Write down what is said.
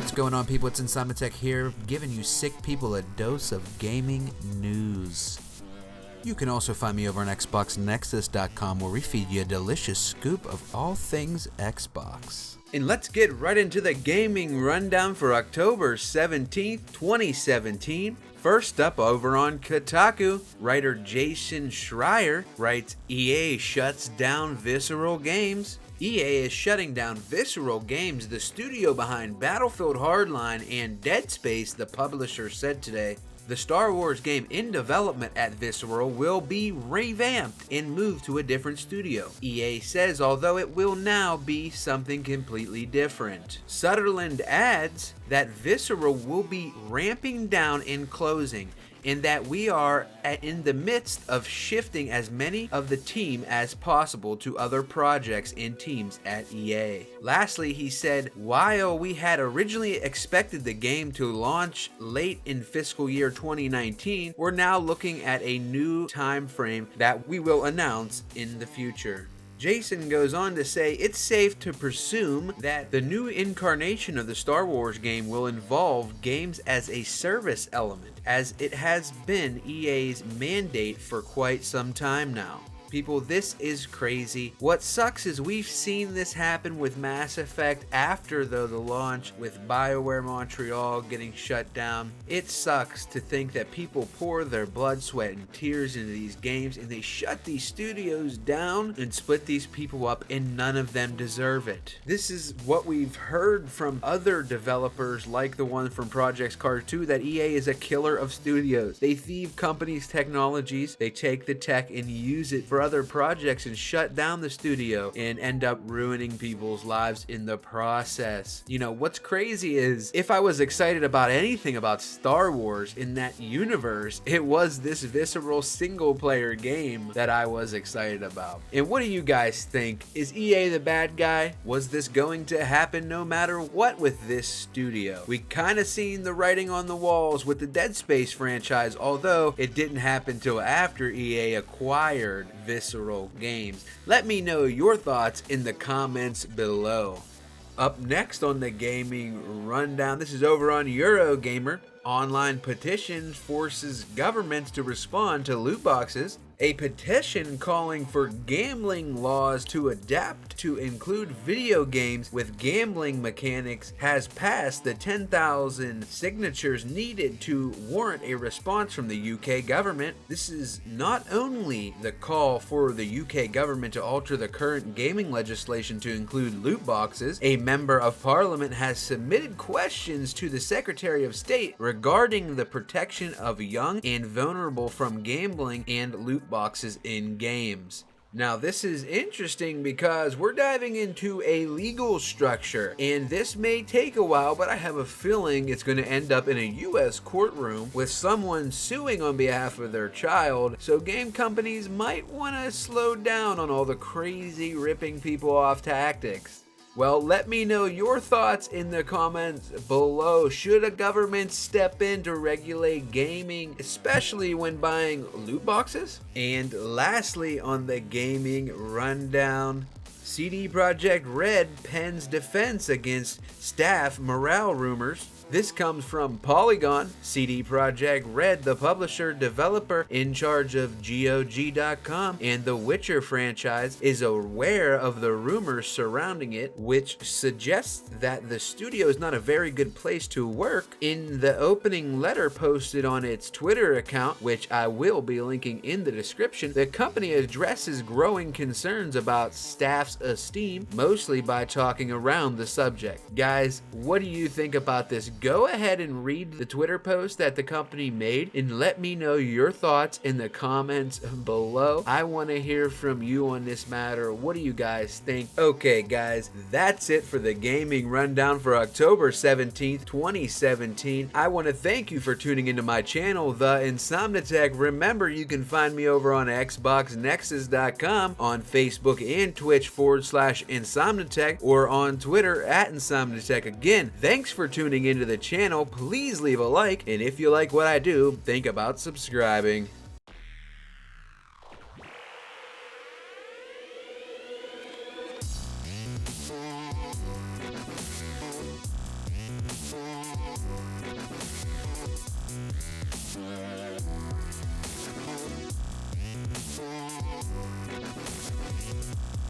What's going on, people? It's Insomniac here, giving you sick people a dose of gaming news. You can also find me over on XboxNexus.com, where we feed you a delicious scoop of all things Xbox. And let's get right into the gaming rundown for October 17th, 2017. First up, over on Kotaku, writer Jason Schreier writes, EA shuts down Visceral Games. EA is shutting down Visceral Games, the studio behind Battlefield Hardline and Dead Space, the publisher said today. The Star Wars game in development at Visceral will be revamped and moved to a different studio. EA says, although it will now be something completely different. Sutherland adds that Visceral will be ramping down and closing, and that we are in the midst of shifting as many of the team as possible to other projects and teams at EA. Lastly, he said, while we had originally expected the game to launch late in fiscal year 2019, we're now looking at a new time frame that we will announce in the future. Jason goes on to say, it's safe to presume that the new incarnation of the Star Wars game will involve games as a service element, as it has been EA's mandate for quite some time now. People, this is crazy. What sucks is we've seen this happen with Mass Effect after the launch, with BioWare Montreal getting shut down. It sucks to think that people pour their blood, sweat, and tears into these games, and they shut these studios down and split these people up, and none of them deserve it. This is what we've heard from other developers, like the one from Projekt Cars 2, that EA is a killer of studios. They thieve companies' technologies, they take the tech and use it for other projects and shut down the studio and end up ruining people's lives in the process. You know, what's crazy is, if I was excited about anything about Star Wars in that universe, it was this Visceral single player game that I was excited about. And what do you guys think? Is EA the bad guy? Was this going to happen no matter what with this studio? We kind of seen the writing on the walls with the Dead Space franchise, although it didn't happen till after EA acquired Visceral Games. Let me know your thoughts in the comments below. Up next on the gaming rundown, this is over on Eurogamer. Online petition forces governments to respond to loot boxes. A petition calling for gambling laws to adapt to include video games with gambling mechanics has passed the 10,000 signatures needed to warrant a response from the UK government. This is not only the call for the UK government to alter the current gaming legislation to include loot boxes. A member of parliament has submitted questions to the Secretary of State regarding the protection of young and vulnerable from gambling and loot boxes in games. Now, this is interesting because we're diving into a legal structure, and this may take a while, but I have a feeling it's going to end up in a US courtroom with someone suing on behalf of their child, so game companies might want to slow down on all the crazy ripping people off tactics. Well, let me know your thoughts in the comments below. Should a government step in to regulate gaming, especially when buying loot boxes? And lastly, on the gaming rundown, CD Projekt Red pens defense against staff morale rumors. This comes from Polygon. CD Projekt Red, the publisher developer in charge of GOG.com and the Witcher franchise, is aware of the rumors surrounding it, which suggests that the studio is not a very good place to work. In the opening letter posted on its Twitter account, which I will be linking in the description, the company addresses growing concerns about staff's esteem, mostly by talking around the subject. Guys, what do you think about this? Go ahead and read the Twitter post that the company made and let me know your thoughts in the comments below. I want to hear from you on this matter. What do you guys think? Okay, guys, that's it for the gaming rundown for October 17th, 2017. I want to thank you for tuning into my channel, The Insomniac. Remember, you can find me over on XboxNexus.com, on Facebook and Twitch /Insomniac, or on Twitter @Insomniac. Again, thanks for tuning into the channel. Please leave a like, and if you like what I do, think about subscribing.